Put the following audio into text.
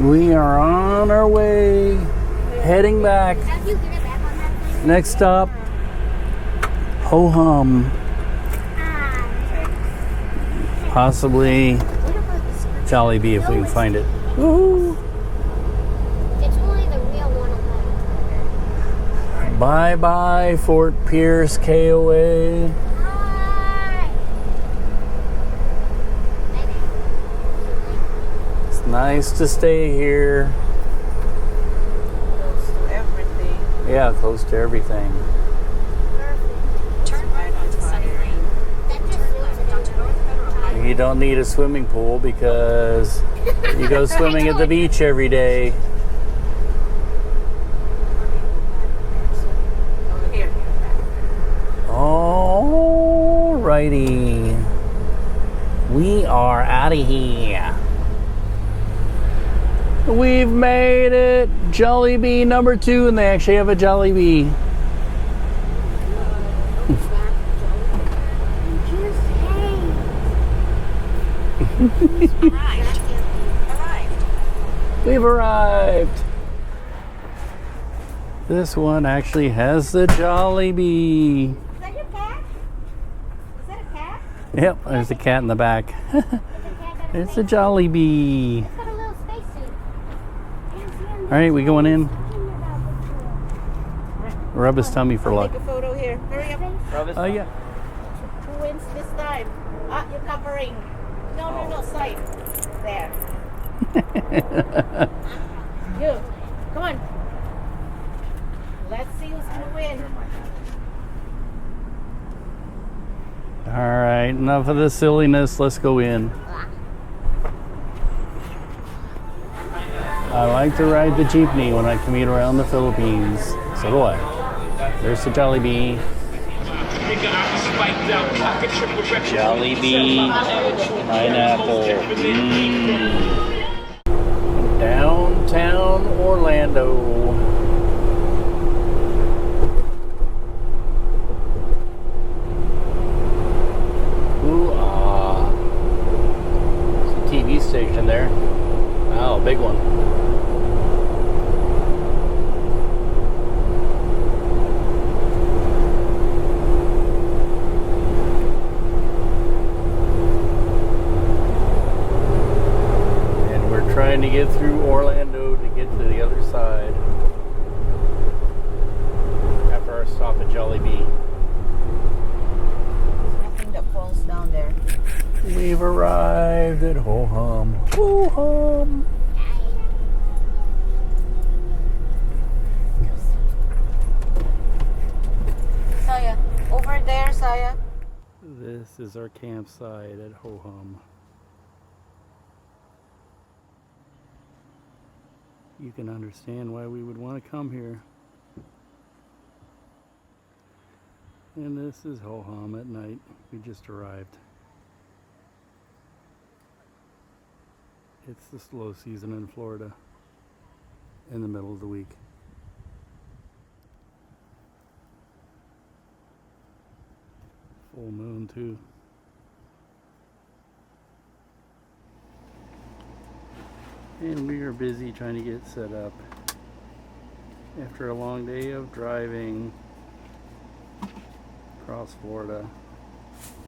We are on our way, heading back. Next stop, Ho Hum. Possibly Jollibee if we can find it. Woohoo! It's only the real one. Bye bye, Fort Pierce, KOA. It's nice to stay here. Close to everything. Yeah, close to everything. Turn right onto Sunny Lane. Then turn left onto North Federal Highway. You don't need a swimming pool because you go swimming at the beach every day. Here. Alrighty. We are out of here. We've made it. Jollibee number 2, and they actually have a Jollibee. We've arrived. This one actually has the Jollibee. Is that your cat? Is that a cat? Yep, there's a cat in the back. It's a Jollibee. It's got a little spacesuit. Alright, we going in? Rub his tummy for luck. Take a photo here. Hurry up. Oh, yeah. Who wins this time? Ah, you're covering. No, side. There. You. Come on. Let's see who's going to win. Alright, enough of the silliness. Let's go in. I like to ride the jeepney when I commute around the Philippines. So do I. There's the Jollibee. Jollibee pineapple. Downtown Orlando. Ooh, there's a TV station there. Oh, big one. Trying to get through Orlando to get to the other side after our stop at Jollibee. There's nothing that falls down there. We've arrived at Ho Hum. Ho Hum. Saya, over there, Saya. This is our campsite at Ho Hum. You can understand why we would want to come here. And this is Ho Hum at night. We just arrived. It's the slow season in Florida in the middle of the week. Full moon too. And we are busy trying to get set up after a long day of driving across Florida.